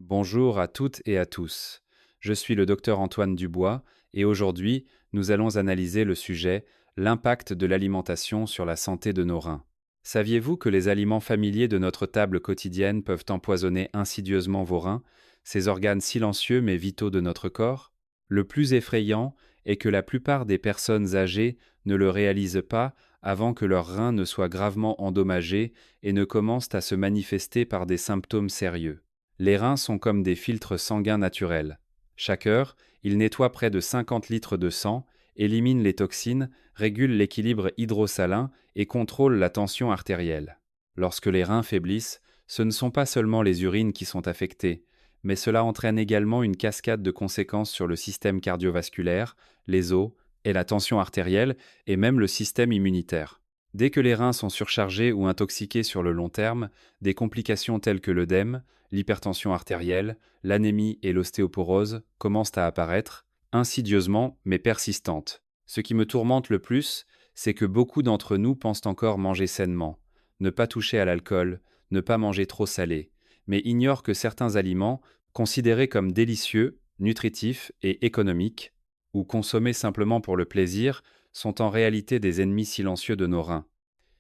Bonjour à toutes et à tous. Je suis le docteur Antoine Dubois et aujourd'hui, nous allons analyser le sujet l'impact de l'alimentation sur la santé de nos reins. Saviez-vous que les aliments familiers de notre table quotidienne peuvent empoisonner insidieusement vos reins, ces organes silencieux mais vitaux de notre corps? Le plus effrayant est que la plupart des personnes âgées ne le réalisent pas avant que leurs reins ne soient gravement endommagés et ne commencent à se manifester par des symptômes sérieux. Les reins sont comme des filtres sanguins naturels. Chaque heure, ils nettoient près de 50 litres de sang, éliminent les toxines, régulent l'équilibre hydrosalin et contrôlent la tension artérielle. Lorsque les reins faiblissent, ce ne sont pas seulement les urines qui sont affectées, mais cela entraîne également une cascade de conséquences sur le système cardiovasculaire, les os et la tension artérielle, et même le système immunitaire. Dès que les reins sont surchargés ou intoxiqués sur le long terme, des complications telles que l'œdème, l'hypertension artérielle, l'anémie et l'ostéoporose commencent à apparaître, insidieusement mais persistantes. Ce qui me tourmente le plus, c'est que beaucoup d'entre nous pensent encore manger sainement, ne pas toucher à l'alcool, ne pas manger trop salé, mais ignorent que certains aliments, considérés comme délicieux, nutritifs et économiques, ou consommés simplement pour le plaisir, sont en réalité des ennemis silencieux de nos reins.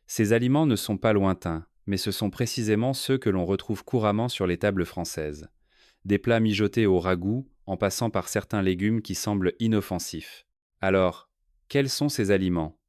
Ces aliments ne sont pas lointains, mais ce sont précisément ceux que l'on retrouve couramment sur les tables françaises. Des plats mijotés au ragoût, en passant par certains légumes qui semblent inoffensifs. Alors, quels sont ces aliments?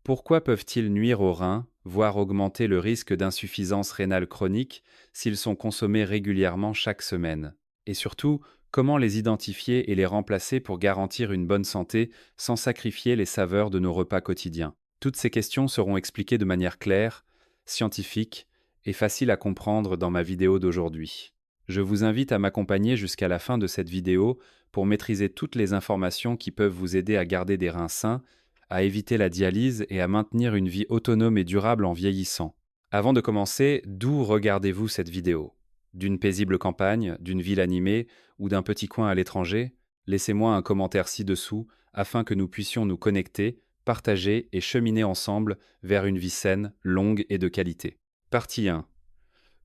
Pourquoi peuvent-ils nuire aux reins, voire augmenter le risque d'insuffisance rénale chronique s'ils sont consommés régulièrement chaque semaine? Et surtout, comment les identifier et les remplacer pour garantir une bonne santé sans sacrifier les saveurs de nos repas quotidiens? Toutes ces questions seront expliquées de manière claire, scientifique et facile à comprendre dans ma vidéo d'aujourd'hui. Je vous invite à m'accompagner jusqu'à la fin de cette vidéo pour maîtriser toutes les informations qui peuvent vous aider à garder des reins sains, à éviter la dialyse et à maintenir une vie autonome et durable en vieillissant. Avant de commencer, d'où regardez-vous cette vidéo? D'une paisible campagne, d'une ville animée ou d'un petit coin à l'étranger? Laissez-moi un commentaire ci-dessous afin que nous puissions nous connecter, partager et cheminer ensemble vers une vie saine, longue et de qualité. Partie 1.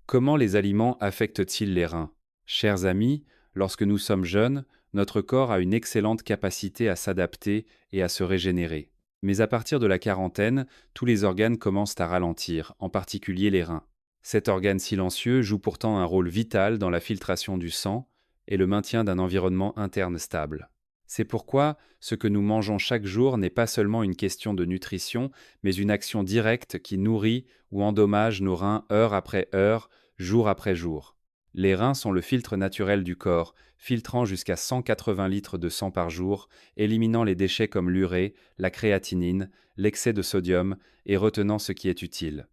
Comment les aliments affectent-ils les reins? Chers amis, lorsque nous sommes jeunes, notre corps a une excellente capacité à s'adapter et à se régénérer. Mais à partir de la quarantaine, tous les organes commencent à ralentir, en particulier les reins. Cet organe silencieux joue pourtant un rôle vital dans la filtration du sang et le maintien d'un environnement interne stable. C'est pourquoi ce que nous mangeons chaque jour n'est pas seulement une question de nutrition, mais une action directe qui nourrit ou endommage nos reins heure après heure, jour après jour. Les reins sont le filtre naturel du corps, filtrant jusqu'à 180 litres de sang par jour, éliminant les déchets comme l'urée, la créatinine, l'excès de sodium et retenant ce qui est utile.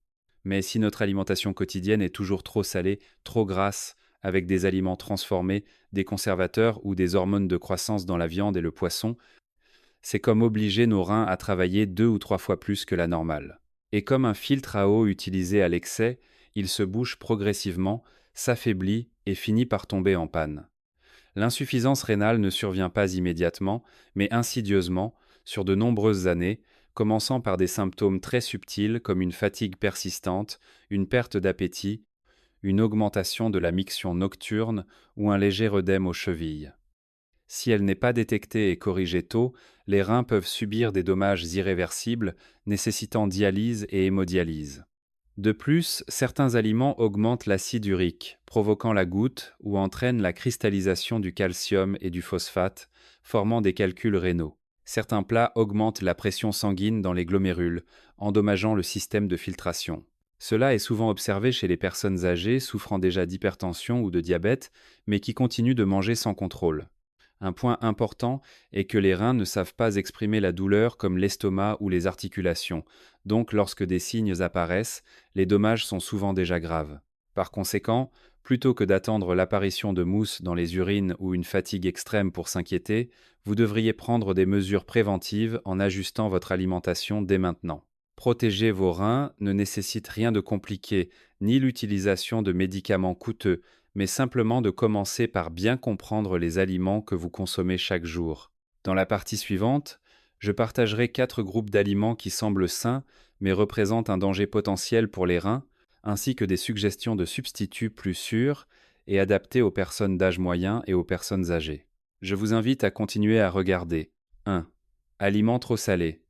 Mais si notre alimentation quotidienne est toujours trop salée, trop grasse, avec des aliments transformés, des conservateurs ou des hormones de croissance dans la viande et le poisson, c'est comme obliger nos reins à travailler 2 ou 3 fois plus que la normale. Et comme un filtre à eau utilisé à l'excès, il se bouche progressivement, s'affaiblit et finit par tomber en panne. L'insuffisance rénale ne survient pas immédiatement, mais insidieusement, sur de nombreuses années, commençant par des symptômes très subtils comme une fatigue persistante, une perte d'appétit, une augmentation de la miction nocturne ou un léger œdème aux chevilles. Si elle n'est pas détectée et corrigée tôt, les reins peuvent subir des dommages irréversibles, nécessitant dialyse et hémodialyse. De plus, certains aliments augmentent l'acide urique, provoquant la goutte ou entraînent la cristallisation du calcium et du phosphate, formant des calculs rénaux. Certains plats augmentent la pression sanguine dans les glomérules, endommageant le système de filtration. Cela est souvent observé chez les personnes âgées souffrant déjà d'hypertension ou de diabète, mais qui continuent de manger sans contrôle. Un point important est que les reins ne savent pas exprimer la douleur comme l'estomac ou les articulations, donc lorsque des signes apparaissent, les dommages sont souvent déjà graves. Par conséquent, plutôt que d'attendre l'apparition de mousse dans les urines ou une fatigue extrême pour s'inquiéter, vous devriez prendre des mesures préventives en ajustant votre alimentation dès maintenant. Protéger vos reins ne nécessite rien de compliqué, ni l'utilisation de médicaments coûteux, mais simplement de commencer par bien comprendre les aliments que vous consommez chaque jour. Dans la partie suivante, je partagerai 4 groupes d'aliments qui semblent sains, mais représentent un danger potentiel pour les reins, ainsi que des suggestions de substituts plus sûrs et adapté aux personnes d'âge moyen et aux personnes âgées. Je vous invite à continuer à regarder. 1. Aliments trop salés.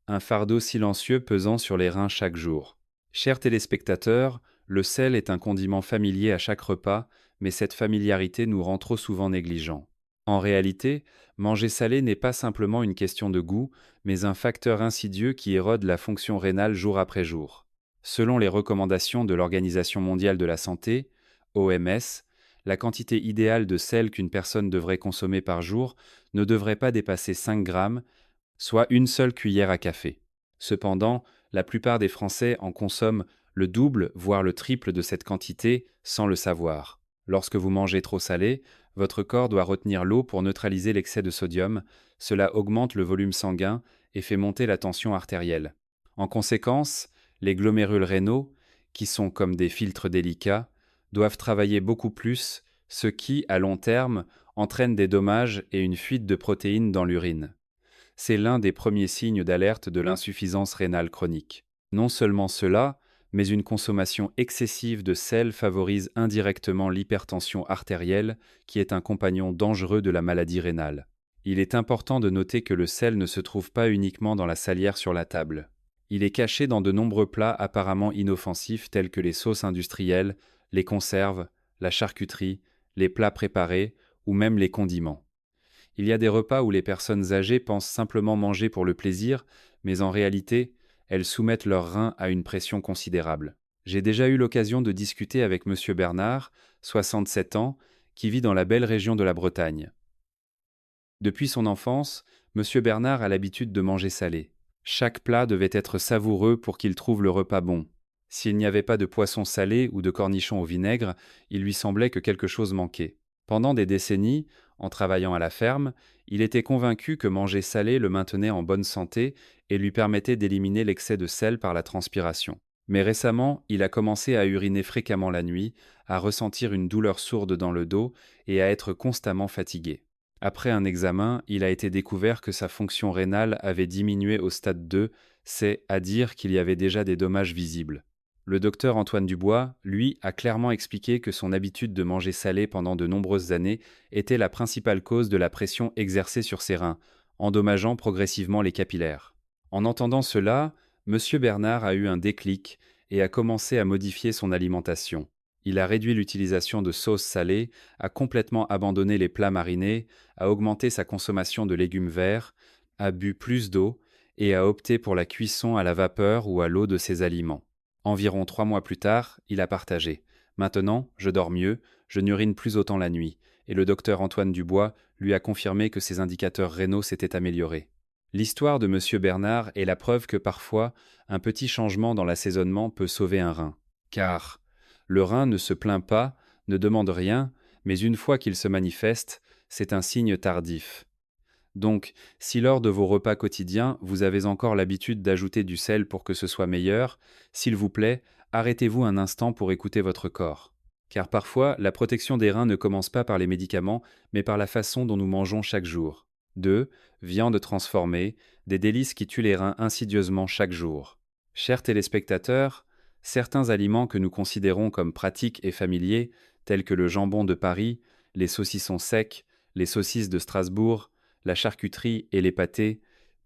Un fardeau silencieux pesant sur les reins chaque jour. Chers téléspectateurs, le sel est un condiment familier à chaque repas, mais cette familiarité nous rend trop souvent négligents. En réalité, manger salé n'est pas simplement une question de goût, mais un facteur insidieux qui érode la fonction rénale jour après jour. Selon les recommandations de l'Organisation mondiale de la santé, OMS, la quantité idéale de sel qu'une personne devrait consommer par jour ne devrait pas dépasser 5 grammes, soit une seule cuillère à café. Cependant, la plupart des Français en consomment le double, voire le triple de cette quantité sans le savoir. Lorsque vous mangez trop salé, votre corps doit retenir l'eau pour neutraliser l'excès de sodium, cela augmente le volume sanguin et fait monter la tension artérielle. En conséquence, les glomérules rénaux, qui sont comme des filtres délicats, doivent travailler beaucoup plus, ce qui, à long terme, entraîne des dommages et une fuite de protéines dans l'urine. C'est l'un des premiers signes d'alerte de l'insuffisance rénale chronique. Non seulement cela, mais une consommation excessive de sel favorise indirectement l'hypertension artérielle, qui est un compagnon dangereux de la maladie rénale. Il est important de noter que le sel ne se trouve pas uniquement dans la salière sur la table. Il est caché dans de nombreux plats apparemment inoffensifs tels que les sauces industrielles, les conserves, la charcuterie, les plats préparés ou même les condiments. Il y a des repas où les personnes âgées pensent simplement manger pour le plaisir, mais en réalité, elles soumettent leurs reins à une pression considérable. J'ai déjà eu l'occasion de discuter avec M. Bernard, 67 ans, qui vit dans la belle région de la Bretagne. Depuis son enfance, M. Bernard a l'habitude de manger salé. Chaque plat devait être savoureux pour qu'il trouve le repas bon. S'il n'y avait pas de poisson salé ou de cornichons au vinaigre, il lui semblait que quelque chose manquait. Pendant des décennies, en travaillant à la ferme, il était convaincu que manger salé le maintenait en bonne santé et lui permettait d'éliminer l'excès de sel par la transpiration. Mais récemment, il a commencé à uriner fréquemment la nuit, à ressentir une douleur sourde dans le dos et à être constamment fatigué. Après un examen, il a été découvert que sa fonction rénale avait diminué au stade 2, c'est à dire qu'il y avait déjà des dommages visibles. Le docteur Antoine Dubois, lui, a clairement expliqué que son habitude de manger salé pendant de nombreuses années était la principale cause de la pression exercée sur ses reins, endommageant progressivement les capillaires. En entendant cela, M. Bernard a eu un déclic et a commencé à modifier son alimentation. Il a réduit l'utilisation de sauces salées, a complètement abandonné les plats marinés, a augmenté sa consommation de légumes verts, a bu plus d'eau et a opté pour la cuisson à la vapeur ou à l'eau de ses aliments. Environ 3 mois plus tard, il a partagé. Maintenant, je dors mieux, je n'urine plus autant la nuit, et le docteur Antoine Dubois lui a confirmé que ses indicateurs rénaux s'étaient améliorés. L'histoire de M. Bernard est la preuve que parfois, un petit changement dans l'assaisonnement peut sauver un rein. Car le rein ne se plaint pas, ne demande rien, mais une fois qu'il se manifeste, c'est un signe tardif. Donc, si lors de vos repas quotidiens, vous avez encore l'habitude d'ajouter du sel pour que ce soit meilleur, s'il vous plaît, arrêtez-vous un instant pour écouter votre corps. Car parfois, la protection des reins ne commence pas par les médicaments, mais par la façon dont nous mangeons chaque jour. 2. Viande transformée, des délices qui tuent les reins insidieusement chaque jour. Chers téléspectateurs, certains aliments que nous considérons comme pratiques et familiers, tels que le jambon de Paris, les saucissons secs, les saucisses de Strasbourg, la charcuterie et les pâtés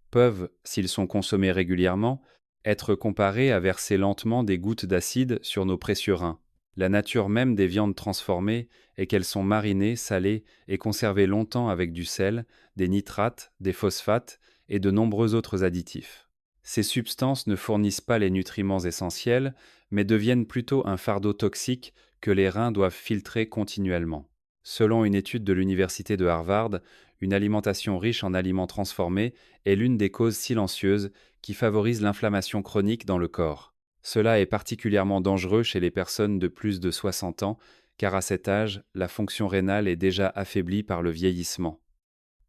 peuvent, s'ils sont consommés régulièrement, être comparés à verser lentement des gouttes d'acide sur nos précieux reins. La nature même des viandes transformées est qu'elles sont marinées, salées et conservées longtemps avec du sel, des nitrates, des phosphates et de nombreux autres additifs. Ces substances ne fournissent pas les nutriments essentiels, mais deviennent plutôt un fardeau toxique que les reins doivent filtrer continuellement. Selon une étude de l'université de Harvard, une alimentation riche en aliments transformés est l'une des causes silencieuses qui favorisent l'inflammation chronique dans le corps. Cela est particulièrement dangereux chez les personnes de plus de 60 ans, car à cet âge, la fonction rénale est déjà affaiblie par le vieillissement.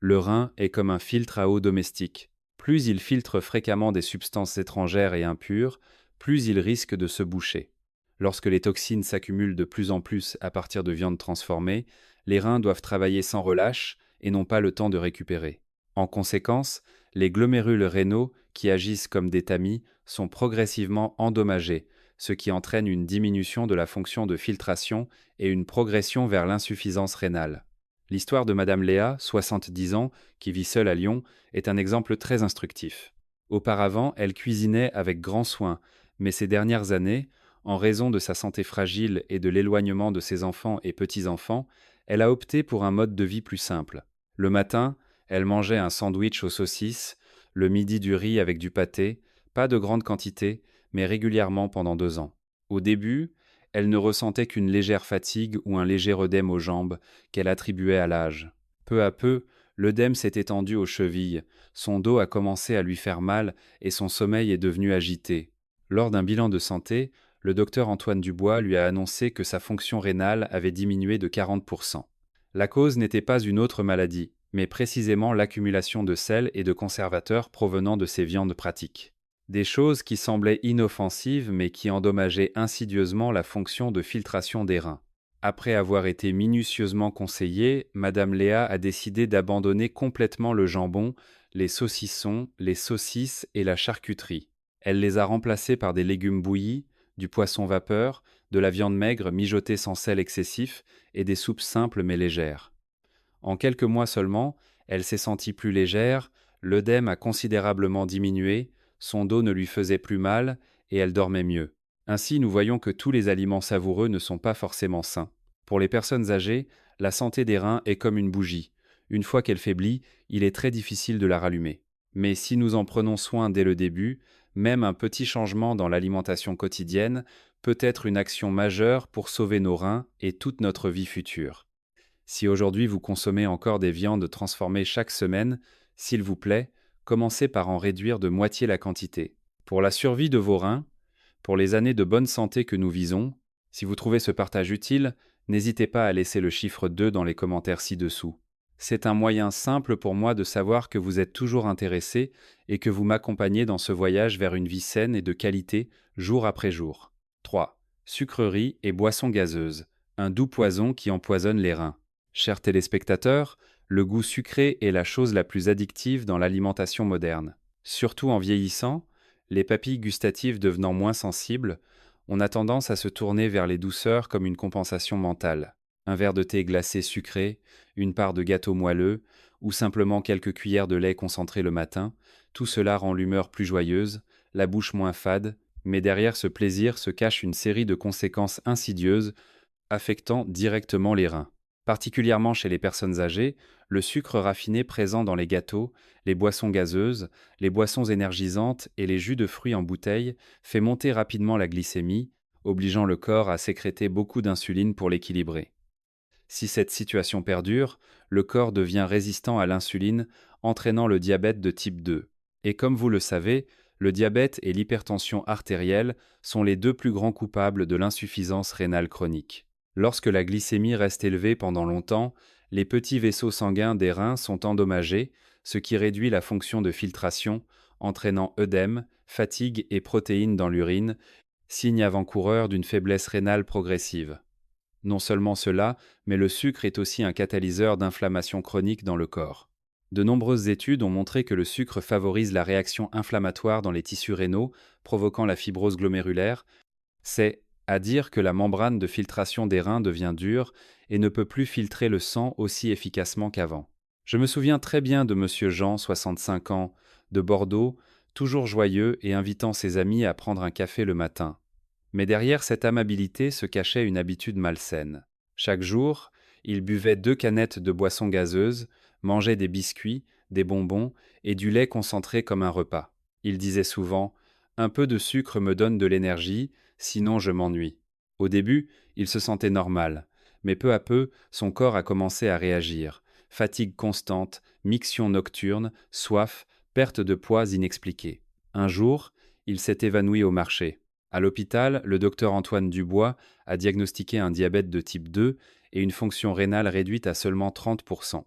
Le rein est comme un filtre à eau domestique. Plus il filtre fréquemment des substances étrangères et impures, plus il risque de se boucher. Lorsque les toxines s'accumulent de plus en plus à partir de viandes transformées, les reins doivent travailler sans relâche et n'ont pas le temps de récupérer. En conséquence, les glomérules rénaux, qui agissent comme des tamis, sont progressivement endommagés, ce qui entraîne une diminution de la fonction de filtration et une progression vers l'insuffisance rénale. L'histoire de Madame Léa, 70 ans, qui vit seule à Lyon, est un exemple très instructif. Auparavant, elle cuisinait avec grand soin, mais ces dernières années, en raison de sa santé fragile et de l'éloignement de ses enfants et petits-enfants, elle a opté pour un mode de vie plus simple. Le matin, elle mangeait un sandwich aux saucisses, le midi du riz avec du pâté, pas de grande quantité, mais régulièrement pendant 2 ans. Au début, elle ne ressentait qu'une légère fatigue ou un léger œdème aux jambes qu'elle attribuait à l'âge. Peu à peu, l'œdème s'est étendu aux chevilles, son dos a commencé à lui faire mal et son sommeil est devenu agité. Lors d'un bilan de santé, le docteur Antoine Dubois lui a annoncé que sa fonction rénale avait diminué de 40%. La cause n'était pas une autre maladie, mais précisément l'accumulation de sel et de conservateurs provenant de ces viandes pratiques. Des choses qui semblaient inoffensives mais qui endommageaient insidieusement la fonction de filtration des reins. Après avoir été minutieusement conseillée, Madame Léa a décidé d'abandonner complètement le jambon, les saucissons, les saucisses et la charcuterie. Elle les a remplacés par des légumes bouillis, du poisson vapeur, de la viande maigre mijotée sans sel excessif et des soupes simples mais légères. En quelques mois seulement, elle s'est sentie plus légère, l'œdème a considérablement diminué, son dos ne lui faisait plus mal et elle dormait mieux. Ainsi, nous voyons que tous les aliments savoureux ne sont pas forcément sains. Pour les personnes âgées, la santé des reins est comme une bougie. Une fois qu'elle faiblit, il est très difficile de la rallumer. Mais si nous en prenons soin dès le début, même un petit changement dans l'alimentation quotidienne peut être une action majeure pour sauver nos reins et toute notre vie future. Si aujourd'hui vous consommez encore des viandes transformées chaque semaine, s'il vous plaît, commencez par en réduire de moitié la quantité. Pour la survie de vos reins, pour les années de bonne santé que nous visons, si vous trouvez ce partage utile, n'hésitez pas à laisser le chiffre 2 dans les commentaires ci-dessous. C'est un moyen simple pour moi de savoir que vous êtes toujours intéressé et que vous m'accompagnez dans ce voyage vers une vie saine et de qualité, jour après jour. 3. Sucreries et boissons gazeuses, un doux poison qui empoisonne les reins. Chers téléspectateurs, le goût sucré est la chose la plus addictive dans l'alimentation moderne. Surtout en vieillissant, les papilles gustatives devenant moins sensibles, on a tendance à se tourner vers les douceurs comme une compensation mentale. Un verre de thé glacé sucré, une part de gâteau moelleux, ou simplement quelques cuillères de lait concentré le matin, tout cela rend l'humeur plus joyeuse, la bouche moins fade, mais derrière ce plaisir se cache une série de conséquences insidieuses affectant directement les reins. Particulièrement chez les personnes âgées, le sucre raffiné présent dans les gâteaux, les boissons gazeuses, les boissons énergisantes et les jus de fruits en bouteille fait monter rapidement la glycémie, obligeant le corps à sécréter beaucoup d'insuline pour l'équilibrer. Si cette situation perdure, le corps devient résistant à l'insuline, entraînant le diabète de type 2. Et comme vous le savez, le diabète et l'hypertension artérielle sont les deux plus grands coupables de l'insuffisance rénale chronique. Lorsque la glycémie reste élevée pendant longtemps, les petits vaisseaux sanguins des reins sont endommagés, ce qui réduit la fonction de filtration, entraînant œdème, fatigue et protéines dans l'urine, signe avant-coureur d'une faiblesse rénale progressive. Non seulement cela, mais le sucre est aussi un catalyseur d'inflammation chronique dans le corps. De nombreuses études ont montré que le sucre favorise la réaction inflammatoire dans les tissus rénaux, provoquant la fibrose glomérulaire. C'est à dire que la membrane de filtration des reins devient dure et ne peut plus filtrer le sang aussi efficacement qu'avant. Je me souviens très bien de Monsieur Jean, 65 ans, de Bordeaux, toujours joyeux et invitant ses amis à prendre un café le matin. Mais derrière cette amabilité se cachait une habitude malsaine. Chaque jour, il buvait 2 canettes de boissons gazeuses, mangeait des biscuits, des bonbons et du lait concentré comme un repas. Il disait souvent « Un peu de sucre me donne de l'énergie, sinon je m'ennuie ». Au début, il se sentait normal, mais peu à peu, son corps a commencé à réagir. Fatigue constante, miction nocturne, soif, perte de poids inexpliquée. Un jour, il s'est évanoui au marché. À l'hôpital, le docteur Antoine Dubois a diagnostiqué un diabète de type 2 et une fonction rénale réduite à seulement 30%.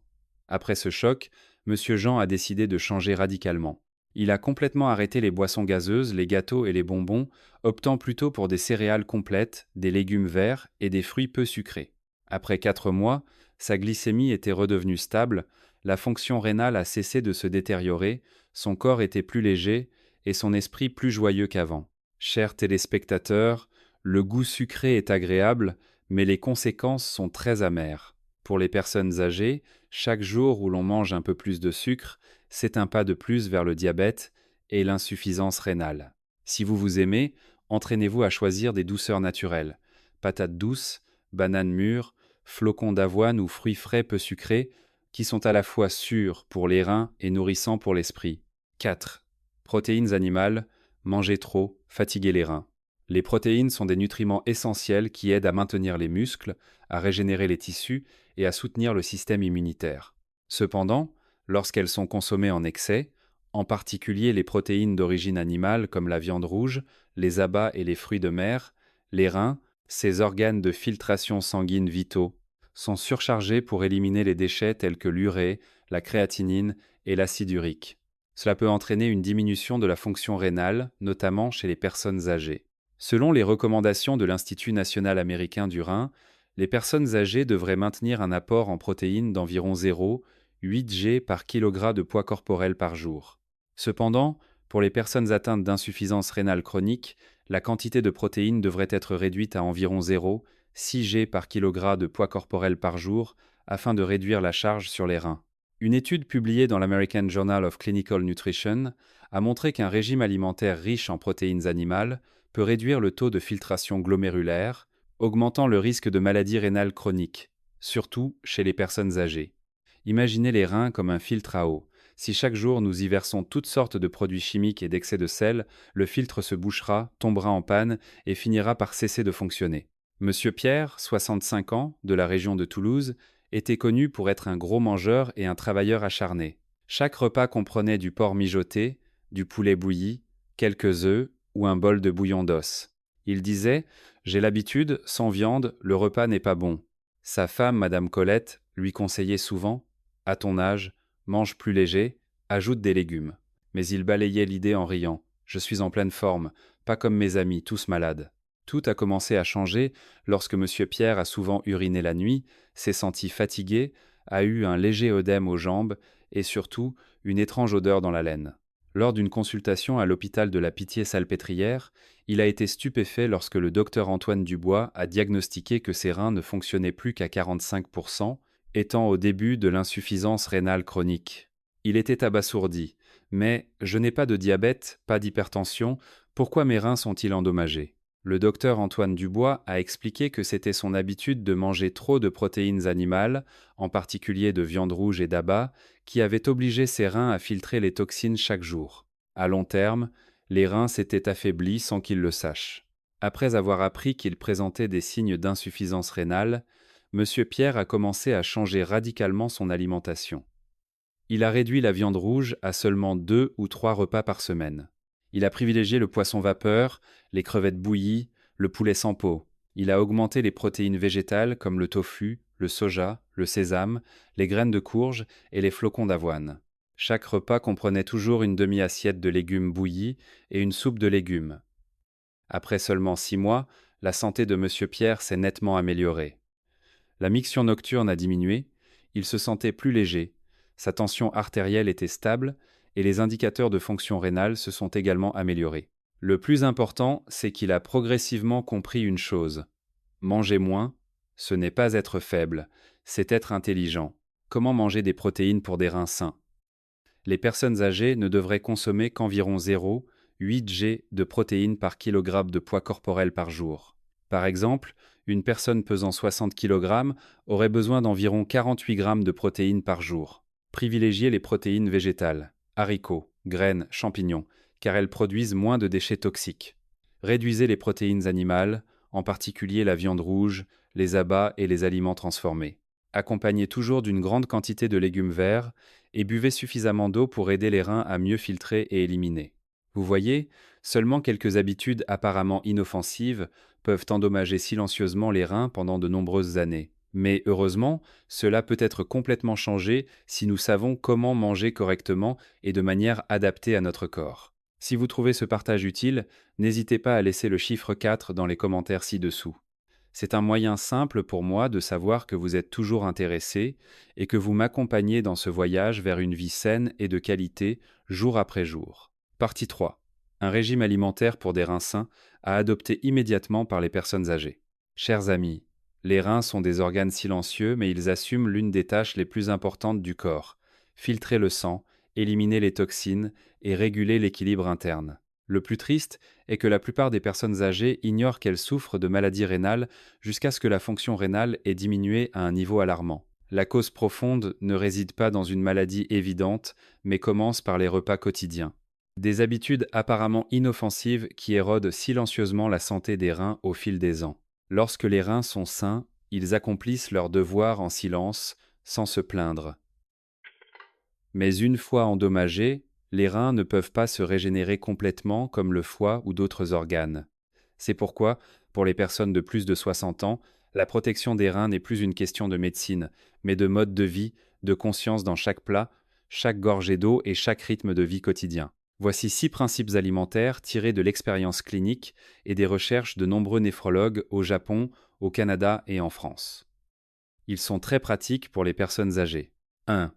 Après ce choc, M. Jean a décidé de changer radicalement. Il a complètement arrêté les boissons gazeuses, les gâteaux et les bonbons, optant plutôt pour des céréales complètes, des légumes verts et des fruits peu sucrés. Après 4 mois, sa glycémie était redevenue stable, la fonction rénale a cessé de se détériorer, son corps était plus léger et son esprit plus joyeux qu'avant. Chers téléspectateurs, le goût sucré est agréable, mais les conséquences sont très amères. Pour les personnes âgées, chaque jour où l'on mange un peu plus de sucre, c'est un pas de plus vers le diabète et l'insuffisance rénale. Si vous vous aimez, entraînez-vous à choisir des douceurs naturelles. Patates douces, bananes mûres, flocons d'avoine ou fruits frais peu sucrés, qui sont à la fois sûrs pour les reins et nourrissants pour l'esprit. 4. Protéines animales. Manger trop, fatiguer les reins. Les protéines sont des nutriments essentiels qui aident à maintenir les muscles, à régénérer les tissus et à soutenir le système immunitaire. Cependant, lorsqu'elles sont consommées en excès, en particulier les protéines d'origine animale comme la viande rouge, les abats et les fruits de mer, les reins, ces organes de filtration sanguine vitaux, sont surchargés pour éliminer les déchets tels que l'urée, la créatinine et l'acide urique. Cela peut entraîner une diminution de la fonction rénale, notamment chez les personnes âgées. Selon les recommandations de l'Institut national américain du rein, les personnes âgées devraient maintenir un apport en protéines d'environ 0,8 g par kg de poids corporel par jour. Cependant, pour les personnes atteintes d'insuffisance rénale chronique, la quantité de protéines devrait être réduite à environ 0,6 g par kg de poids corporel par jour afin de réduire la charge sur les reins. Une étude publiée dans l'American Journal of Clinical Nutrition a montré qu'un régime alimentaire riche en protéines animales peut réduire le taux de filtration glomérulaire, augmentant le risque de maladies rénales chroniques, surtout chez les personnes âgées. Imaginez les reins comme un filtre à eau. Si chaque jour nous y versons toutes sortes de produits chimiques et d'excès de sel, le filtre se bouchera, tombera en panne et finira par cesser de fonctionner. Monsieur Pierre, 65 ans, de la région de Toulouse, était connu pour être un gros mangeur et un travailleur acharné. Chaque repas comprenait du porc mijoté, du poulet bouilli, quelques œufs ou un bol de bouillon d'os. Il disait « J'ai l'habitude, sans viande, le repas n'est pas bon ». Sa femme, Madame Colette, lui conseillait souvent « À ton âge, mange plus léger, ajoute des légumes ». Mais il balayait l'idée en riant « Je suis en pleine forme, pas comme mes amis, tous malades ». Tout a commencé à changer lorsque Monsieur Pierre a souvent uriné la nuit, s'est senti fatigué, a eu un léger œdème aux jambes et surtout une étrange odeur dans la laine. Lors d'une consultation à l'hôpital de la Pitié-Salpêtrière, il a été stupéfait lorsque le docteur Antoine Dubois a diagnostiqué que ses reins ne fonctionnaient plus qu'à 45%, étant au début de l'insuffisance rénale chronique. Il était abasourdi. Mais je n'ai pas de diabète, pas d'hypertension, pourquoi mes reins sont-ils endommagés ? Le docteur Antoine Dubois a expliqué que c'était son habitude de manger trop de protéines animales, en particulier de viande rouge et d'abat, qui avait obligé ses reins à filtrer les toxines chaque jour. À long terme, les reins s'étaient affaiblis sans qu'il le sache. Après avoir appris qu'il présentait des signes d'insuffisance rénale, Monsieur Pierre a commencé à changer radicalement son alimentation. Il a réduit la viande rouge à seulement 2 ou 3 repas par semaine. Il a privilégié le poisson vapeur, les crevettes bouillies, le poulet sans peau. Il a augmenté les protéines végétales comme le tofu, le soja, le sésame, les graines de courge et les flocons d'avoine. Chaque repas comprenait toujours une demi-assiette de légumes bouillis et une soupe de légumes. Après seulement 6 mois, la santé de Monsieur Pierre s'est nettement améliorée. La miction nocturne a diminué, il se sentait plus léger, sa tension artérielle était stable et les indicateurs de fonction rénale se sont également améliorés. Le plus important, c'est qu'il a progressivement compris une chose. Manger moins, ce n'est pas être faible, c'est être intelligent. Comment manger des protéines pour des reins sains ? Les personnes âgées ne devraient consommer qu'environ 0,8 g de protéines par kilogramme de poids corporel par jour. Par exemple, une personne pesant 60 kg aurait besoin d'environ 48 g de protéines par jour. Privilégiez les protéines végétales, haricots, graines, champignons, car elles produisent moins de déchets toxiques. Réduisez les protéines animales, en particulier la viande rouge, les abats et les aliments transformés. Accompagnez toujours d'une grande quantité de légumes verts et buvez suffisamment d'eau pour aider les reins à mieux filtrer et éliminer. Vous voyez, seulement quelques habitudes apparemment inoffensives peuvent endommager silencieusement les reins pendant de nombreuses années. Mais heureusement, cela peut être complètement changé si nous savons comment manger correctement et de manière adaptée à notre corps. Si vous trouvez ce partage utile, n'hésitez pas à laisser le chiffre 4 dans les commentaires ci-dessous. C'est un moyen simple pour moi de savoir que vous êtes toujours intéressé et que vous m'accompagnez dans ce voyage vers une vie saine et de qualité jour après jour. Partie 3. un régime alimentaire pour des reins sains à adopter immédiatement par les personnes âgées. Chers amis, les reins sont des organes silencieux, mais ils assument l'une des tâches les plus importantes du corps: filtrer le sang, éliminer les toxines et réguler l'équilibre interne. Le plus triste est que la plupart des personnes âgées ignorent qu'elles souffrent de maladies rénales jusqu'à ce que la fonction rénale ait diminué à un niveau alarmant. La cause profonde ne réside pas dans une maladie évidente, mais commence par les repas quotidiens. Des habitudes apparemment inoffensives qui érodent silencieusement la santé des reins au fil des ans. Lorsque les reins sont sains, ils accomplissent leur devoir en silence, sans se plaindre. Mais une fois endommagés, les reins ne peuvent pas se régénérer complètement comme le foie ou d'autres organes. C'est pourquoi, pour les personnes de plus de 60 ans, la protection des reins n'est plus une question de médecine, mais de mode de vie, de conscience dans chaque plat, chaque gorgée d'eau et chaque rythme de vie quotidien. Voici 6 principes alimentaires tirés de l'expérience clinique et des recherches de nombreux néphrologues au Japon, au Canada et en France. Ils sont très pratiques pour les personnes âgées. 1.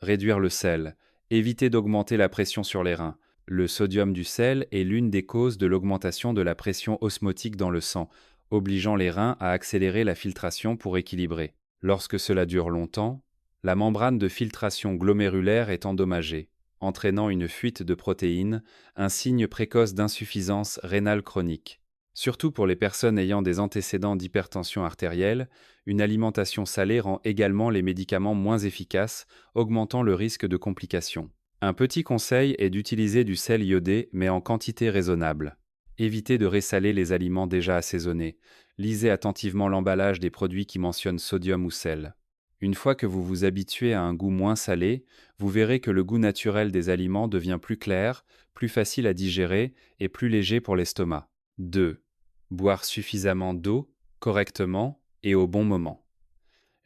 Réduire le sel. Éviter d'augmenter la pression sur les reins. Le sodium du sel est l'une des causes de l'augmentation de la pression osmotique dans le sang, obligeant les reins à accélérer la filtration pour équilibrer. Lorsque cela dure longtemps, la membrane de filtration glomérulaire est endommagée, entraînant une fuite de protéines, un signe précoce d'insuffisance rénale chronique. Surtout pour les personnes ayant des antécédents d'hypertension artérielle, une alimentation salée rend également les médicaments moins efficaces, augmentant le risque de complications. Un petit conseil est d'utiliser du sel iodé, mais en quantité raisonnable. Évitez de ressaler les aliments déjà assaisonnés. Lisez attentivement l'emballage des produits qui mentionnent sodium ou sel. Une fois que vous vous habituez à un goût moins salé, vous verrez que le goût naturel des aliments devient plus clair, plus facile à digérer et plus léger pour l'estomac. 2. Boire suffisamment d'eau, correctement et au bon moment.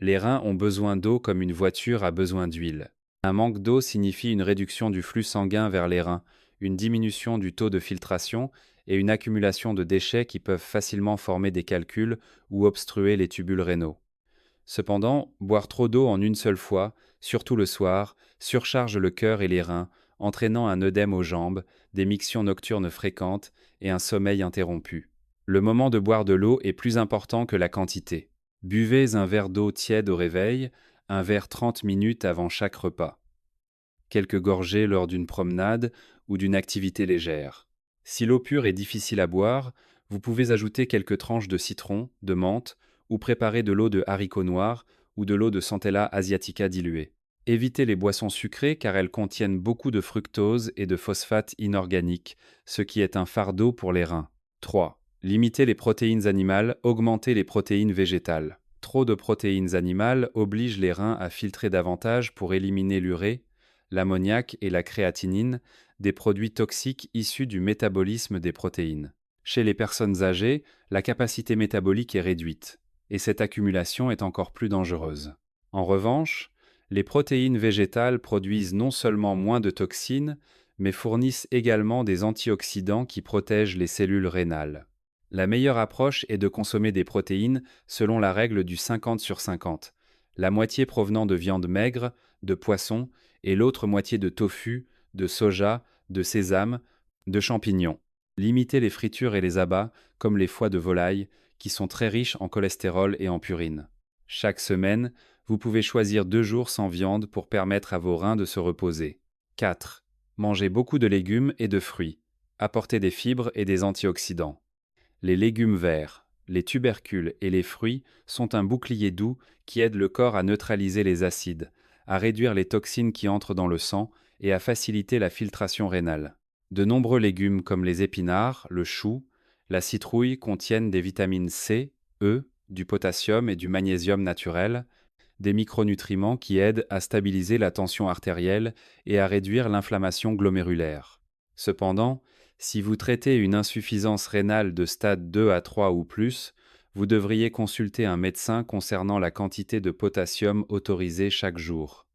Les reins ont besoin d'eau comme une voiture a besoin d'huile. Un manque d'eau signifie une réduction du flux sanguin vers les reins, une diminution du taux de filtration et une accumulation de déchets qui peuvent facilement former des calculs ou obstruer les tubules rénaux. Cependant, boire trop d'eau en une seule fois, surtout le soir, surcharge le cœur et les reins, entraînant un œdème aux jambes, des mictions nocturnes fréquentes et un sommeil interrompu. Le moment de boire de l'eau est plus important que la quantité. Buvez un verre d'eau tiède au réveil, un verre 30 minutes avant chaque repas. Quelques gorgées lors d'une promenade ou d'une activité légère. Si l'eau pure est difficile à boire, vous pouvez ajouter quelques tranches de citron, de menthe, ou préparer de l'eau de haricots noirs ou de l'eau de Centella asiatica diluée. Évitez les boissons sucrées car elles contiennent beaucoup de fructose et de phosphate inorganique, ce qui est un fardeau pour les reins. 3. Limitez les protéines animales, augmentez les protéines végétales. Trop de protéines animales oblige les reins à filtrer davantage pour éliminer l'urée, l'ammoniac et la créatinine, des produits toxiques issus du métabolisme des protéines. Chez les personnes âgées, la capacité métabolique est réduite, et cette accumulation est encore plus dangereuse. En revanche, les protéines végétales produisent non seulement moins de toxines, mais fournissent également des antioxydants qui protègent les cellules rénales. La meilleure approche est de consommer des protéines selon la règle du 50 sur 50, la moitié provenant de viande maigre, de poisson, et l'autre moitié de tofu, de soja, de sésame, de champignons. Limitez les fritures et les abats, comme les foies de volaille, qui sont très riches en cholestérol et en purine. Chaque semaine, vous pouvez choisir 2 jours sans viande pour permettre à vos reins de se reposer. 4. Mangez beaucoup de légumes et de fruits. Apportez des fibres et des antioxydants. Les légumes verts, les tubercules et les fruits sont un bouclier doux qui aide le corps à neutraliser les acides, à réduire les toxines qui entrent dans le sang et à faciliter la filtration rénale. De nombreux légumes comme les épinards, le chou, la citrouille contiennent des vitamines C, E, du potassium et du magnésium naturel, des micronutriments qui aident à stabiliser la tension artérielle et à réduire l'inflammation glomérulaire. Cependant, si vous traitez une insuffisance rénale de stade 2 à 3 ou plus, vous devriez consulter un médecin concernant la quantité de potassium autorisée chaque jour.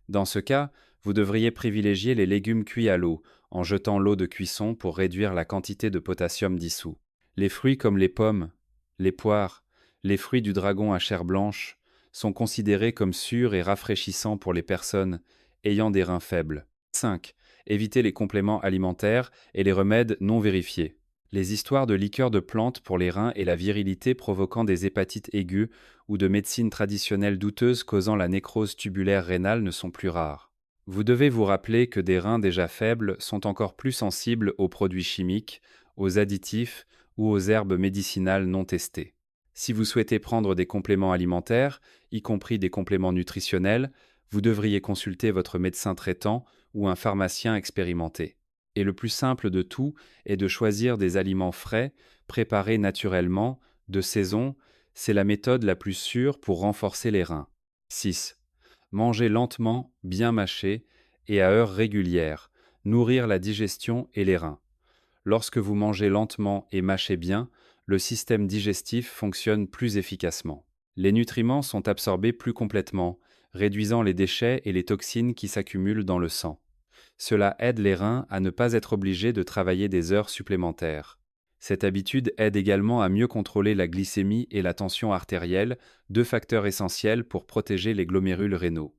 Dans ce cas, vous devriez privilégier les légumes cuits à l'eau, en jetant l'eau de cuisson pour réduire la quantité de potassium dissous. Les fruits comme les pommes, les poires, les fruits du dragon à chair blanche sont considérés comme sûrs et rafraîchissants pour les personnes ayant des reins faibles. 5. Évitez les compléments alimentaires et les remèdes non vérifiés. Les histoires de liqueurs de plantes pour les reins et la virilité provoquant des hépatites aiguës ou de médecine traditionnelle douteuse causant la nécrose tubulaire rénale ne sont plus rares. Vous devez vous rappeler que des reins déjà faibles sont encore plus sensibles aux produits chimiques, aux additifs ou aux herbes médicinales non testées. Si vous souhaitez prendre des compléments alimentaires, y compris des compléments nutritionnels, vous devriez consulter votre médecin traitant ou un pharmacien expérimenté. Et le plus simple de tout est de choisir des aliments frais, préparés naturellement, de saison, c'est la méthode la plus sûre pour renforcer les reins. 6. Manger lentement, bien mâché et à heures régulières, nourrir la digestion et les reins. Lorsque vous mangez lentement et mâchez bien, le système digestif fonctionne plus efficacement. Les nutriments sont absorbés plus complètement, réduisant les déchets et les toxines qui s'accumulent dans le sang. Cela aide les reins à ne pas être obligés de travailler des heures supplémentaires. Cette habitude aide également à mieux contrôler la glycémie et la tension artérielle, deux facteurs essentiels pour protéger les glomérules rénaux.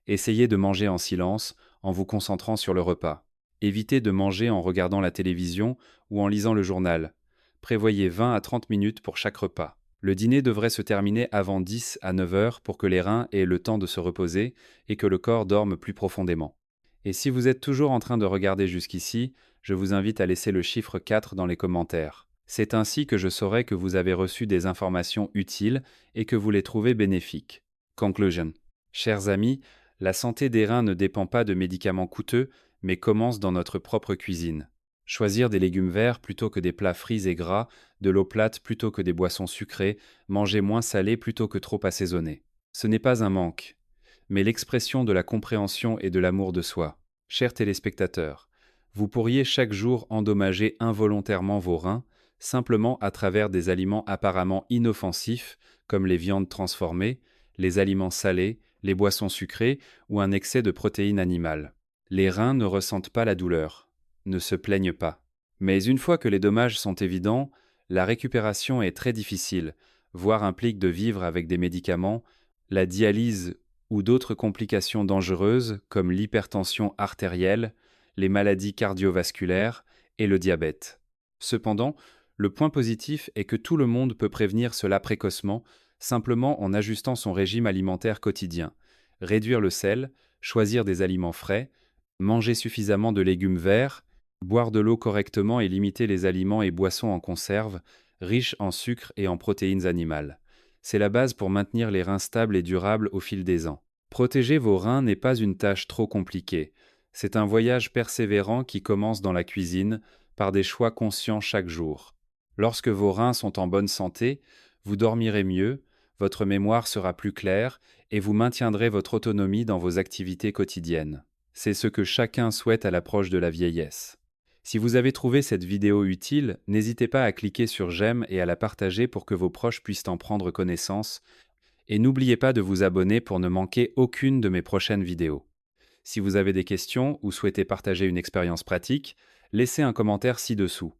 Essayez de manger en silence, en vous concentrant sur le repas. Évitez de manger en regardant la télévision ou en lisant le journal. Prévoyez 20 à 30 minutes pour chaque repas. Le dîner devrait se terminer avant 10 à 9 heures pour que les reins aient le temps de se reposer et que le corps dorme plus profondément. Et si vous êtes toujours en train de regarder jusqu'ici, je vous invite à laisser le chiffre 4 dans les commentaires. C'est ainsi que je saurai que vous avez reçu des informations utiles et que vous les trouvez bénéfiques. Conclusion. Chers amis, la santé des reins ne dépend pas de médicaments coûteux, mais commence dans notre propre cuisine. Choisir des légumes verts plutôt que des plats frits et gras, de l'eau plate plutôt que des boissons sucrées, manger moins salé plutôt que trop assaisonné. Ce n'est pas un manque, mais l'expression de la compréhension et de l'amour de soi. Chers téléspectateurs, vous pourriez chaque jour endommager involontairement vos reins, simplement à travers des aliments apparemment inoffensifs, comme les viandes transformées, les aliments salés, les boissons sucrées ou un excès de protéines animales. Les reins ne ressentent pas la douleur, ne se plaignent pas. Mais une fois que les dommages sont évidents, la récupération est très difficile, voire implique de vivre avec des médicaments, la dialyse ou d'autres complications dangereuses comme l'hypertension artérielle, les maladies cardiovasculaires et le diabète. Cependant, le point positif est que tout le monde peut prévenir cela précocement, simplement en ajustant son régime alimentaire quotidien. Réduire le sel, choisir des aliments frais, manger suffisamment de légumes verts, boire de l'eau correctement et limiter les aliments et boissons en conserve, riches en sucre et en protéines animales. C'est la base pour maintenir les reins stables et durables au fil des ans. Protéger vos reins n'est pas une tâche trop compliquée. C'est un voyage persévérant qui commence dans la cuisine, par des choix conscients chaque jour. Lorsque vos reins sont en bonne santé, vous dormirez mieux, votre mémoire sera plus claire et vous maintiendrez votre autonomie dans vos activités quotidiennes. C'est ce que chacun souhaite à l'approche de la vieillesse. Si vous avez trouvé cette vidéo utile, n'hésitez pas à cliquer sur j'aime et à la partager pour que vos proches puissent en prendre connaissance. Et n'oubliez pas de vous abonner pour ne manquer aucune de mes prochaines vidéos. Si vous avez des questions ou souhaitez partager une expérience pratique, laissez un commentaire ci-dessous.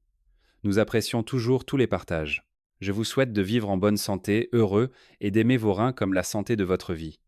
Nous apprécions toujours tous les partages. Je vous souhaite de vivre en bonne santé, heureux et d'aimer vos reins comme la santé de votre vie.